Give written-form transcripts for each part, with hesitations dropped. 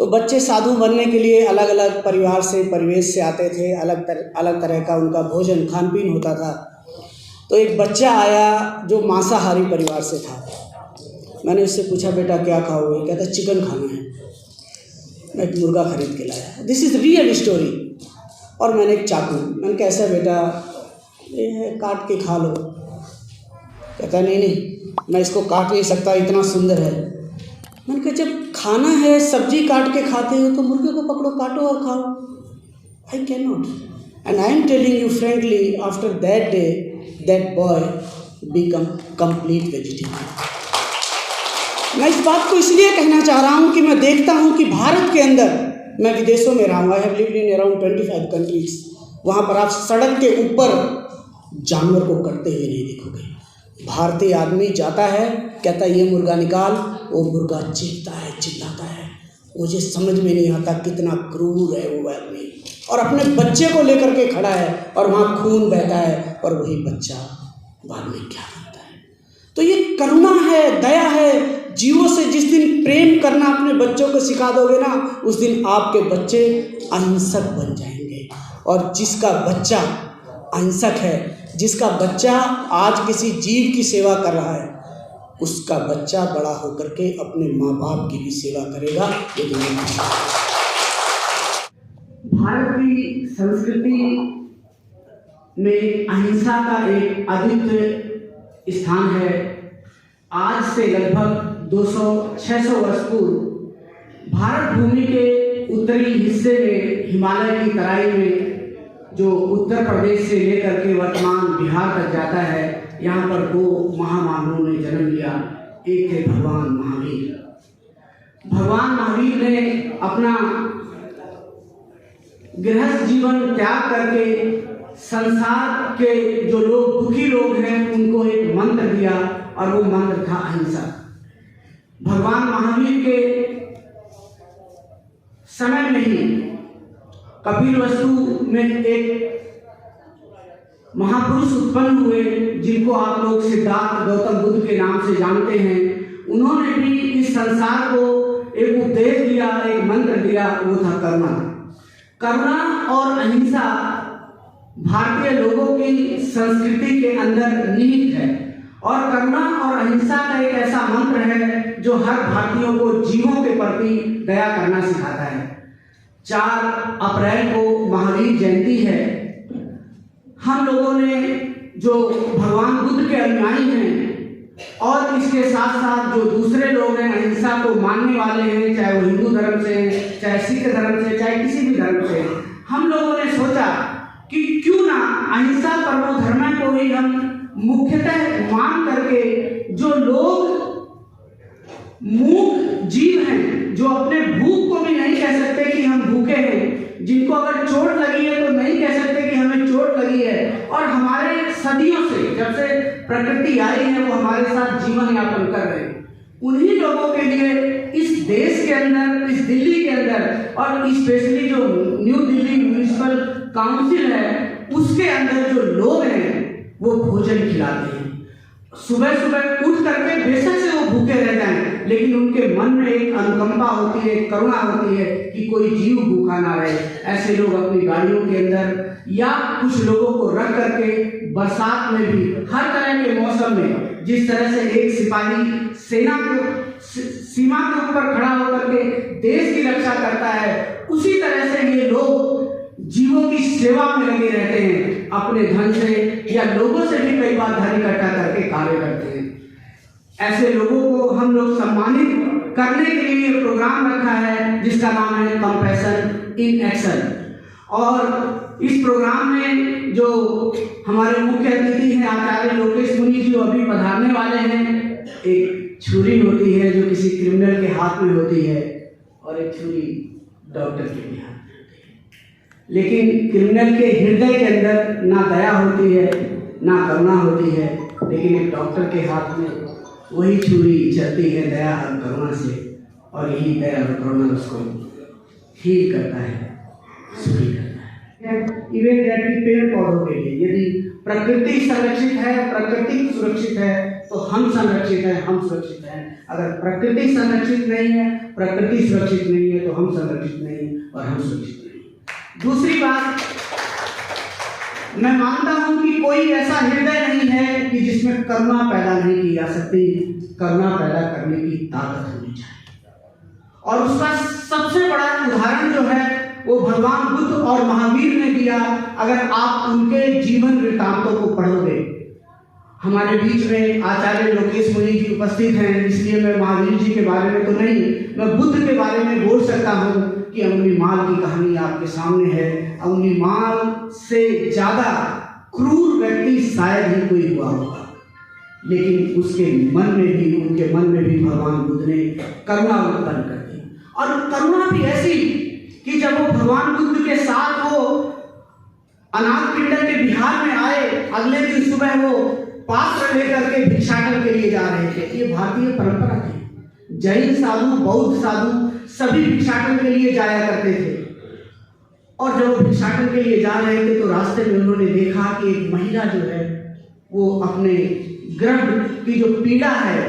तो बच्चे साधु बनने के लिए अलग अलग परिवार से परिवेश से आते थे, अलग तरह का उनका भोजन खान पीन होता था। तो एक बच्चा आया जो मांसाहारी परिवार से था। मैंने उससे पूछा, बेटा क्या खाओगे? कहता चिकन खाना है। मैं एक मुर्गा खरीद के लाया। This is real story. और मैंने एक चाकू, मैंने कहा ऐसा बेटा ये है, काट के खा लो। कहता नहीं मैं इसको काट नहीं सकता, इतना सुंदर है। मैंने कहा जब खाना है, सब्जी काट के खाते हो तो मुर्गे को पकड़ो, काटो और खाओ। I can not, and I am telling you frankly, after that day that boy become complete vegetarian. मैं इस बात को इसलिए कहना चाह रहा हूँ कि मैं देखता हूँ कि भारत के अंदर, मैं विदेशों में रहा हूँ, I have lived in around 25 countries, वहाँ पर आप सड़क के ऊपर जानवर को कटते हुए नहीं देखोगे। भारतीय आदमी जाता है, कहता है ये मुर्गा निकाल, वो मुर्गा चीखता है, चिल्लाता है। मुझे समझ में नहीं आता कितना क्रूर है वो आदमी, और अपने बच्चे को लेकर के खड़ा है और वहाँ खून बहता है और वही बच्चा बाद में क्या बनता है। तो ये करुणा है, दया है। जीवों से जिस दिन प्रेम करना अपने बच्चों को सिखा दोगे ना, उस दिन आपके बच्चे अहिंसक बन जाएंगे। और जिसका बच्चा अहिंसक है, जिसका बच्चा आज किसी जीव की सेवा कर रहा है, उसका बच्चा बड़ा होकर के अपने माँ बाप की भी सेवा करेगा। ये भारत की संस्कृति में अहिंसा का एक अद्वितीय स्थान है। आज से लगभग 200-600 वर्ष पूर्व भारत भूमि के उत्तरी हिस्से में, हिमालय की तराई में, जो उत्तर प्रदेश से लेकर के वर्तमान बिहार तक जाता है, यहाँ पर 2 महामानवों ने जन्म लिया। एक थे भगवान महावीर। भगवान महावीर ने अपना गृहस्थ जीवन त्याग करके संसार के जो लोग, दुखी लोग हैं, उनको एक मंत्र दिया, और वो मंत्र था अहिंसा। भगवान महावीर के समय में ही कपिलवस्तु में एक महापुरुष उत्पन्न हुए, जिनको आप लोग सिद्धार्थ गौतम बुद्ध के नाम से जानते हैं। उन्होंने भी इस संसार को एक उपदेश दिया, एक मंत्र दिया, वो था करुणा। करुणा और अहिंसा भारतीय लोगों की संस्कृति के अंदर निहित है, और करुणा और अहिंसा का एक ऐसा मंत्र है जो हर भारतीयों को जीवों के प्रति दया करना सिखाता है। 4 अप्रैल को महावीर जयंती है। हम लोगों ने जो भगवान बुद्ध के अनुयायी हैं, और इसके साथ साथ जो दूसरे लोग हैं, अहिंसा को मानने वाले हैं, चाहे वो हिंदू धर्म से हैं, चाहे सिख धर्म से, चाहे किसी भी धर्म से, हम लोगों ने सोचा कि क्यों ना अहिंसा परमो धर्म को ही हम मुख्यतः मान करके, जो लोग मूक जीव हैं, जो अपने भूख को भी नहीं कह सकते कि हम भूखे हैं, जिनको अगर चोट लगी है तो नहीं कह सकते कि हमें चोट लगी है, और हमारे सदियों से, जब से प्रकृति आई है, वो हमारे साथ जीवन यापन कर रहे हैं, उन्हीं लोगों के लिए इस देश के अंदर, इस दिल्ली के अंदर, और स्पेशली जो न्यू दिल्ली म्युनिसिपल काउंसिल है, उसके अंदर जो लोग हैं वो भोजन खिलाते हैं। सुबह सुबह उठ करके बेशक से वो भूखे रह जाएं, लेकिन उनके मन में एक अनुकंपा होती है, करुणा होती है कि कोई जीव भूखा ना रहे। ऐसे लोग अपनी गाड़ियों के अंदर, या कुछ लोगों को रख करके बरसात में भी, हर तरह के मौसम में, जिस तरह से एक सिपाही सेना को सीमा के ऊपर खड़ा होकर के देश की रक्षा करता है, उसी तरह से ये लोग जीवों की सेवा में लगे रहते हैं। अपने धन से या लोगों से भी कई बार धन इकट्ठा करके कार्य करते हैं। ऐसे लोगों को हम लोग सम्मानित करने के लिए प्रोग्राम रखा है, जिसका नाम है कंपैशन इन एक्शन। और इस प्रोग्राम में जो हमारे मुख्य अतिथि हैं आचार्य लोकेश मुनि जी, अभी पधारने वाले हैं। एक छुरी होती है जो किसी क्रिमिनल के हाथ में होती है, और एक छुरी डॉक्टर के भी हाथ में होती है। लेकिन क्रिमिनल के हृदय के अंदर ना दया होती है, ना करुणा होती है, लेकिन एक डॉक्टर के हाथ में वही छुरी चलती है दया और करुणा से, और यही दया और करुणा उसको हील करता है, सुखी करता है। इवन दैट पेड़ पौधों के लिए, यदि प्रकृति संरक्षित है, प्रकृति सुरक्षित है, तो हम संरक्षित हैं, हम सुरक्षित हैं। अगर प्रकृति संरक्षित नहीं है, प्रकृति सुरक्षित नहीं है, तो हम संरक्षित नहीं और हम सुरक्षित नहीं। दूसरी बात, मैं मानता हूं कि कोई ऐसा हृदय नहीं है कि जिसमें करुणा पैदा नहीं की जा सकती। करुणा पैदा करने की ताकत होनी चाहिए, और उसका सबसे बड़ा उदाहरण जो है वो भगवान बुद्ध और महावीर ने दिया। अगर आप उनके जीवन वृत्तांतों को पढ़ोगे, हमारे बीच में आचार्य लोकेश मुनि जी उपस्थित हैं, इसलिए मैं महावीर जी के बारे में तो नहीं, मैं बुद्ध के बारे में बोल सकता हूँ कि अंगुलीमाल की कहानी आपके सामने है। अंगुलीमाल से ज़्यादा क्रूर व्यक्ति शायद ही कोई हुआ होगा, लेकिन उसके मन में भी, उनके मन में भी भगवान बुद्ध ने करुणा उत्पन्न कर दी। और करुणा भी ऐसी कि जब वो भगवान बुद्ध के साथ वो अनाथ पिंडर के बिहार में आए, अगले दिन सुबह वो पात्र लेकर के भिक्षाटन के लिए जा रहे थे। ये भारतीय परंपरा थी। जैन साधु, बौद्ध साधु सभी भिक्षाटन के लिए जाया करते थे। और जब वो भिक्षाटन के लिए जा रहे थे तो रास्ते में उन्होंने देखा कि एक महिला जो है वो अपने गर्भ की जो पीड़ा है,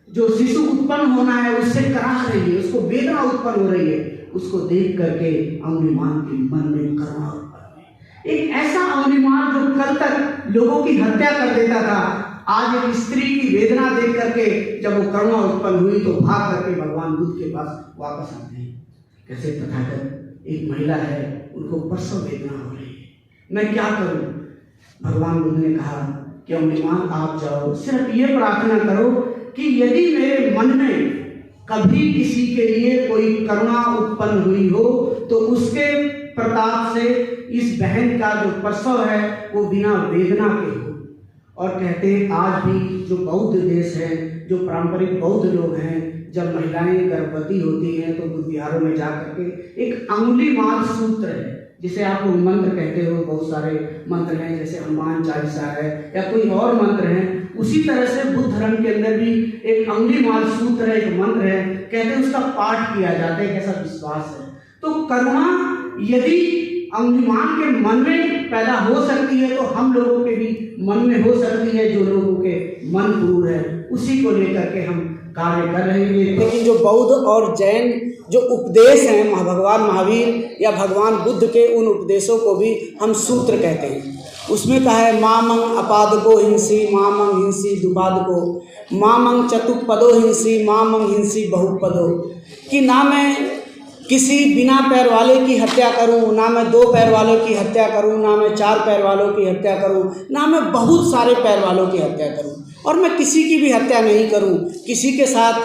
जो शिशु उत्पन्न होना है, उससे कराह रही है, उसको वेदना उत्पन्न हो रही है। उसको देख करके अंगुलीमाल के मन में करुणा उत्पन्न हुई। एक ऐसा अंगुलीमाल जो कल तक लोगों की हत्या कर देता था, आज एक स्त्री की वेदना देख करके जब वो करुणा उत्पन्न हुई तो भाग करके भगवान बुद्ध के पास वापस आते हैं। कैसे तथागत, एक महिला है, उनको प्रसव वेदना हो रही है, मैं क्या करूं? भगवान बुद्ध ने कहा कि अंगुलीमाल आप जाओ, सिर्फ ये प्रार्थना करो कि यदि मेरे मन में कभी किसी के लिए कोई करुणा उत्पन्न हुई हो तो उसके प्रताप से इस बहन का जो प्रसव है वो बिना वेदना के हो। और कहते हैं आज भी जो बौद्ध देश है, जो पारंपरिक बौद्ध लोग हैं, जब महिलाएं गर्भवती होती हैं तो बुद्ध विहारों में जा करके एक अंगुलीमाल सूत्र है, जिसे आप लोग मंत्र कहते हो, बहुत सारे मंत्र हैं, जैसे हनुमान चालीसा है या कोई और मंत्र हैं, उसी तरह से बुद्ध धर्म के अंदर भी एक अंगुलीमाल सूत्र है, एक मंत्र है, कहते हैं उसका पाठ किया जाता है, कैसा विश्वास है। तो करुणा यदि अंगुलीमाल के मन में पैदा हो सकती है तो हम लोगों के भी मन में हो सकती है। जो लोगों के मन क्रूर है उसी को लेकर के हम कार्य कर रहे हैं। लेकिन जो बौद्ध और जैन जो उपदेश हैं भगवान महावीर या भगवान बुद्ध के, उन उपदेशों को भी हम सूत्र कहते हैं। उसमें कहा है मामंग अपादको हिंसी मामंग हिंसी दुपादको मामंग चतुपदो हिंसी मामंग हिंसी बहुपदो, कि ना मैं किसी बिना पैर वाले की हत्या करूं, ना मैं 2 पैर वालों की हत्या करूं, ना मैं 4 पैर वालों की हत्या करूं, ना मैं बहुत सारे पैर वालों की हत्या करूं, और मैं किसी की भी हत्या नहीं करूं, किसी के साथ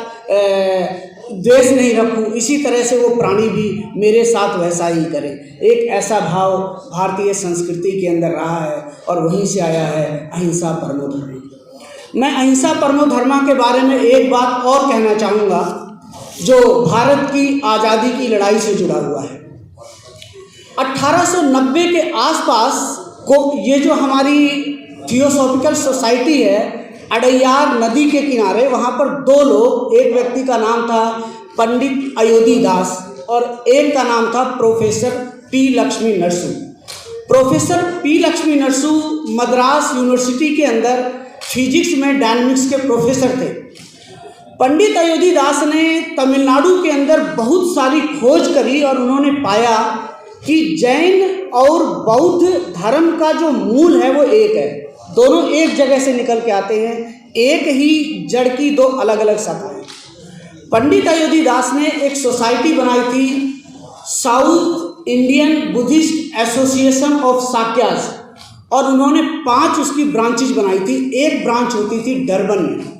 द्वेष नहीं रखूं, इसी तरह से वो प्राणी भी मेरे साथ वैसा ही करे। एक ऐसा भाव भारतीय संस्कृति के अंदर रहा है और वहीं से आया है अहिंसा परमो धर्म। मैं अहिंसा परमो धर्म के बारे में एक बात और कहना चाहूँगा जो भारत की आज़ादी की लड़ाई से जुड़ा हुआ है। 1890 के आसपास को ये जो हमारी थियोसॉफिकल सोसाइटी है, अड़ैयार नदी के किनारे, वहाँ पर 2 लोग, एक व्यक्ति का नाम था पंडित अयोधी दास और एक का नाम था professor P Lakshmi Narasu. Professor P Lakshmi Narasu Madras university के अंदर फिजिक्स में डायनामिक्स के प्रोफेसर थे। पंडित अयोधी दास ने तमिलनाडु के अंदर बहुत सारी खोज करी और उन्होंने पाया कि जैन और बौद्ध धर्म का जो मूल है वो एक है, दोनों एक जगह से निकल के आते हैं, एक ही जड़ की 2 अलग अलग शाखाएं। पंडित अयोधी दास ने एक सोसाइटी बनाई थी, South Indian Buddhist association of Sakyas, और उन्होंने 5 उसकी ब्रांचेज बनाई थी। एक ब्रांच होती थी डरबन में।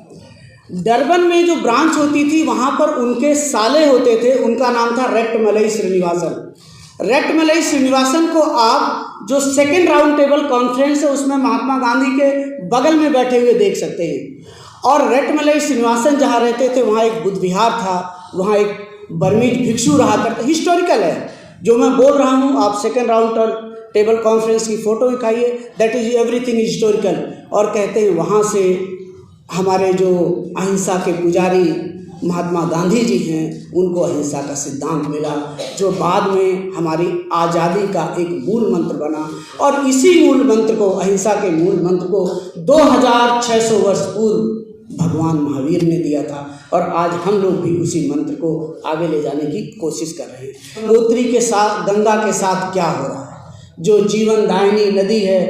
डरबन में जो ब्रांच होती थी वहाँ पर उनके साले होते थे, उनका नाम था रेट्टमलई श्रीनिवासन। रेट्टमलई श्रीनिवासन को आप जो 2nd राउंड टेबल कॉन्फ्रेंस है उसमें महात्मा गांधी के बगल में बैठे हुए देख सकते हैं। और रेट्टमलई श्रीनिवासन जहाँ रहते थे वहाँ एक बुद्ध विहार था, वहाँ एक बर्मीज भिक्षु रहा करता। हिस्टोरिकल है जो मैं बोल रहा हूँ, आप 2nd राउंड टेबल कॉन्फ्रेंस की फ़ोटो दिखाइए, दैट इज़ एवरीथिंग हिस्टोरिकल। और कहते हैं वहाँ से हमारे जो अहिंसा के पुजारी महात्मा गांधी जी हैं, उनको अहिंसा का सिद्धांत मिला, जो बाद में हमारी आज़ादी का एक मूल मंत्र बना। और इसी मूल मंत्र को, अहिंसा के मूल मंत्र को 2600 वर्ष पूर्व भगवान महावीर ने दिया था, और आज हम लोग भी उसी मंत्र को आगे ले जाने की कोशिश कर रहे हैं। गंगोत्री के साथ, गंगा के साथ क्या हो रहा है? जो जीवनदायिनी नदी है,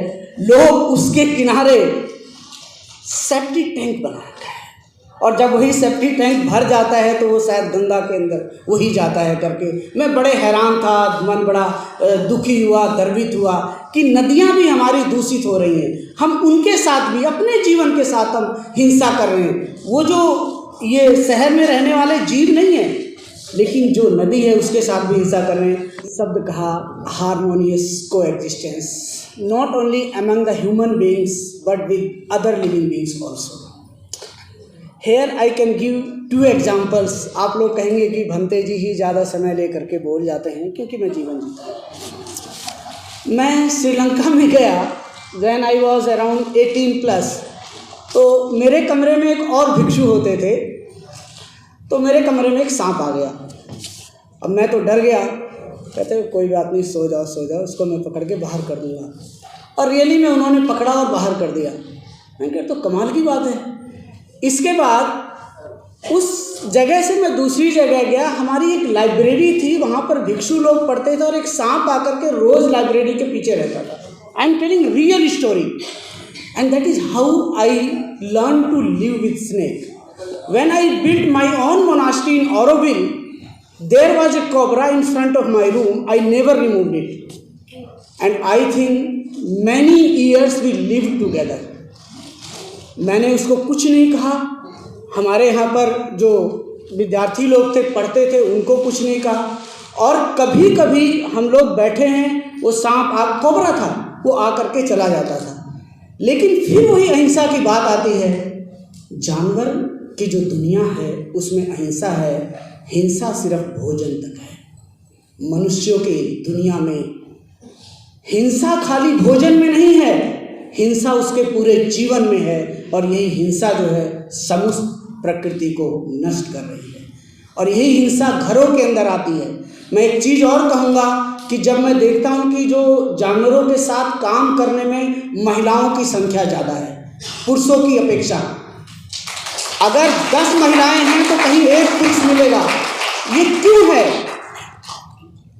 लोग उसके किनारे सेप्टिक टैंक बना रखा है, और जब वही सेप्टिक टैंक भर जाता है तो वो शायद गंगा के अंदर वही जाता है करके मैं बड़े हैरान था, मन बड़ा दुखी हुआ, गर्वित हुआ कि नदियाँ भी हमारी दूषित हो रही हैं। हम उनके साथ भी, अपने जीवन के साथ हम हिंसा कर रहे हैं। वो जो ये शहर में रहने वाले जीव नहीं है, लेकिन जो नदी है उसके साथ भी हिंसा कर रहे हैं। शब्द कहा हारमोनियस को existence, not only among the human beings but with other living beings also. Here I can give 2 examples. आप लोग कहेंगे कि भंते जी ही ज़्यादा समय ले करके बोल जाते हैं, क्योंकि मैं जीवन जीता हूँ। मैं श्रीलंका में गया व्हेन आई वॉज अराउंड 18+। तो मेरे कमरे में एक और भिक्षु होते थे, तो मेरे कमरे में एक सांप आ गया। अब मैं तो डर गया, कहते कोई बात नहीं, सो जाओ सो जाओ, उसको मैं पकड़ के बाहर कर दूँगा। और रियली में उन्होंने पकड़ा और बाहर कर दिया। मैं कहा तो कमाल की बात है। इसके बाद उस जगह से मैं दूसरी जगह गया, हमारी एक लाइब्रेरी थी, वहाँ पर भिक्षु लोग पढ़ते थे और एक सांप आकर के रोज़ लाइब्रेरी के पीछे रहता था। I am telling real story and that is how I learn to live with snake. When I built my own monastery in Auroville, there was a cobra in front of my room. I never removed it, and I think many years we lived together. मैंने उसको कुछ नहीं कहा। हमारे यहाँ पर जो विद्यार्थी लोग थे, पढ़ते थे, उनको कुछ नहीं कहा। और कभी कभी हम लोग बैठे हैं, वो सांप कोबरा था, वो आकर के चला जाता था। लेकिन फिर वही अहिंसा की बात आती है। जानवर की जो दुनिया है उसमें अहिंसा है, हिंसा सिर्फ भोजन तक है। मनुष्यों की दुनिया में हिंसा खाली भोजन में नहीं है, हिंसा उसके पूरे जीवन में है, और यही हिंसा जो है समस्त प्रकृति को नष्ट कर रही है, और यही हिंसा घरों के अंदर आती है। मैं एक चीज़ और कहूँगा कि जब मैं देखता हूँ कि जो जानवरों के साथ काम करने में महिलाओं की संख्या ज़्यादा है पुरुषों की अपेक्षा। अगर 10 महिलाएं हैं तो कहीं एक पुरुष मिलेगा। ये क्यों है?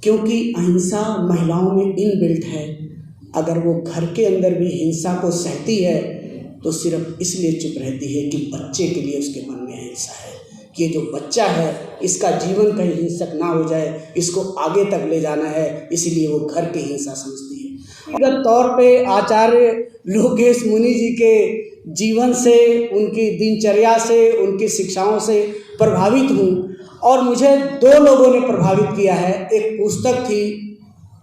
क्योंकि अहिंसा महिलाओं में इनबिल्ट है। अगर वो घर के अंदर भी हिंसा को सहती है तो सिर्फ इसलिए चुप रहती है कि बच्चे के लिए उसके मन में अहिंसा है कि ये जो बच्चा है इसका जीवन कहीं हिंसक ना हो जाए, इसको आगे तक ले जाना है, इसीलिए वो घर की हिंसा समझती है। अगर तौर पे आचार्य लोकेश मुनि जी के जीवन से, उनकी दिनचर्या से, उनकी शिक्षाओं से प्रभावित हूँ, और मुझे 2 लोगों ने प्रभावित किया है। एक पुस्तक थी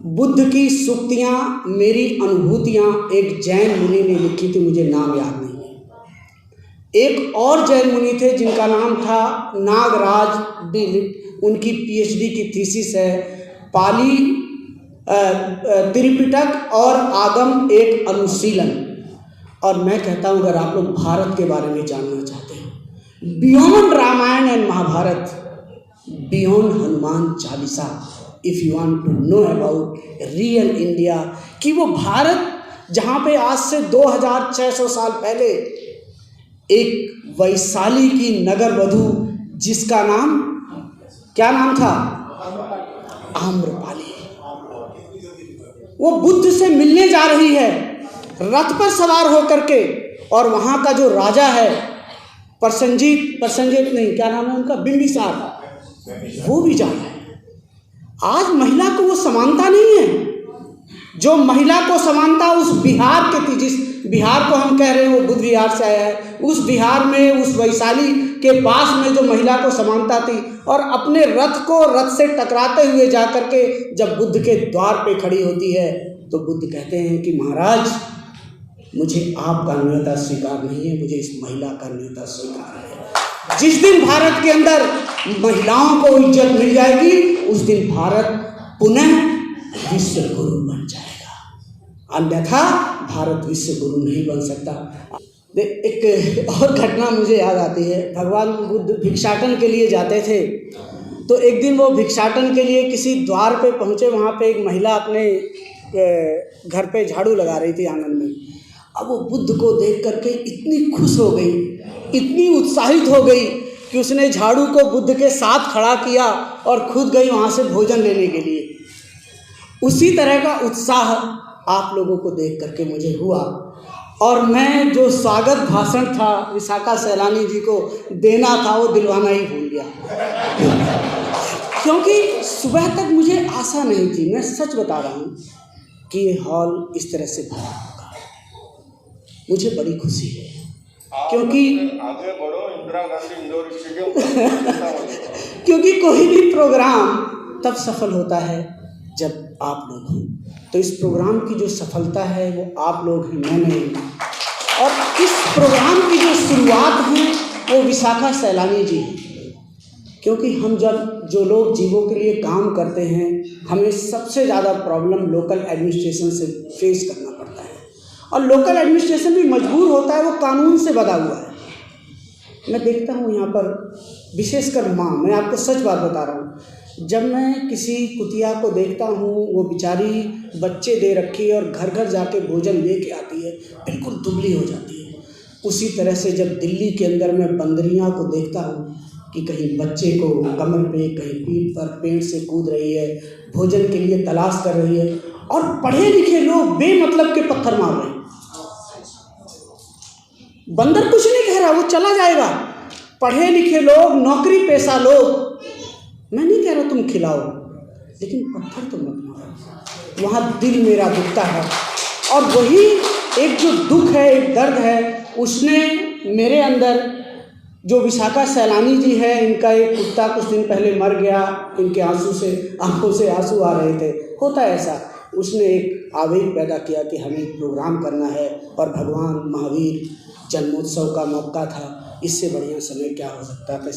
बुद्ध की सूक्तियाँ मेरी अनुभूतियाँ, एक जैन मुनि ने लिखी थी, मुझे नाम याद नहीं है। एक और जैन मुनि थे जिनका नाम था नागराज डिलिट, उनकी PhD की थीसिस है पाली त्रिपिटक और आगम एक अनुशीलन। और मैं कहता हूँ अगर आप लोग भारत के बारे में जानना चाहते हैं, beyond Ramayana and Mahabharata, beyond Hanuman Chalisa, if you want to know about real India, कि वो भारत जहाँ पे आज से 2600 साल पहले एक वैशाली की नगर वधू, जिसका नाम क्या नाम था? आम्रपाली, वो बुद्ध से मिलने जा रही है रथ पर सवार होकर के, और वहाँ का जो राजा है प्रसंजित नहीं, क्या नाम है उनका, बिंबिसार, वो भी जा रहा है। आज महिला को वो समानता नहीं है जो महिला को समानता उस बिहार के थी, जिस बिहार को हम कह रहे हैं वो बुद्ध विहार से आया है। उस बिहार में, उस वैशाली के पास में जो महिला को समानता थी, और अपने रथ से टकराते हुए जा कर के जब बुद्ध के द्वार पे खड़ी होती है तो बुद्ध कहते हैं कि महाराज, मुझे आपका न्योता स्वीकार नहीं है, मुझे इस महिला का न्योता स्वीकार है। जिस दिन भारत के अंदर महिलाओं को इज्जत मिल जाएगी, उस दिन भारत पुनः विश्व गुरु बन जाएगा, अन्यथा भारत विश्व गुरु नहीं बन सकता। एक और घटना मुझे याद आती है। भगवान बुद्ध भिक्षाटन के लिए जाते थे, तो एक दिन वो भिक्षाटन के लिए किसी द्वार पे पहुँचे। वहाँ पे एक महिला अपने घर पे झाड़ू लगा रही थी आंगन में। अब वो बुद्ध को देख करके इतनी खुश हो गई, इतनी उत्साहित हो गई कि उसने झाड़ू को बुद्ध के साथ खड़ा किया और खुद गई वहाँ से भोजन लेने के लिए। उसी तरह का उत्साह आप लोगों को देख करके मुझे हुआ और मैं जो स्वागत भाषण था विशाखा सैलानी जी को देना था वो दिलवाना ही भूल गया, क्योंकि सुबह तक मुझे आशा नहीं थी। मैं सच बता रहा हूँ कि ये हॉल इस तरह से भरा होगा। मुझे बड़ी खुशी है क्योंकि आगे बढ़ो, इंदिरा गांधी इंडोर स्टेडियम क्योंकि कोई भी प्रोग्राम तब सफल होता है जब आप लोग हों। तो इस प्रोग्राम की जो सफलता है वो आप लोग हैं, मैं नहीं। और इस प्रोग्राम की जो शुरुआत है वो विशाखा सैलानी जी हैं, क्योंकि हम जब जो लोग जीवों के लिए काम करते हैं हमें सबसे ज़्यादा प्रॉब्लम लोकल एडमिनिस्ट्रेशन से फेस करना पड़ता है और लोकल एडमिनिस्ट्रेशन भी मजबूर होता है, वो कानून से बंधा हुआ है। मैं देखता हूँ यहाँ पर विशेषकर माँ, मैं आपको सच बात बता रहा हूँ, जब मैं किसी कुतिया को देखता हूँ वो बेचारी बच्चे दे रखी है और घर घर जाके भोजन लेके आती है, बिल्कुल दुबली हो जाती है। उसी तरह से जब दिल्ली के अंदर मैं बंदरियाँ को देखता हूँ कि कहीं बच्चे को कमर पे, कहीं पीठ पर पेड़ से कूद रही है, भोजन के लिए तलाश कर रही है, और पढ़े लिखे लोग बेमतलब के पत्थर मार रहे हैं। बंदर कुछ नहीं कह रहा, वो चला जाएगा। पढ़े लिखे लोग, नौकरी पेशा लोग, मैं नहीं कह रहा तुम खिलाओ, लेकिन पत्थर तो मत मारो। वहाँ दिल मेरा दुखता है और वही एक जो दुख है, एक दर्द है, उसने मेरे अंदर जो विशाखा सैलानी जी है, इनका एक कुत्ता कुछ दिन पहले मर गया, इनके आंखों से आंसू आ रहे थे, होता है ऐसा। उसने एक आवेग पैदा किया कि हमें प्रोग्राम करना है और भगवान महावीर जन्मोत्सव का मौका था, इससे बढ़िया समय क्या हो सकता था।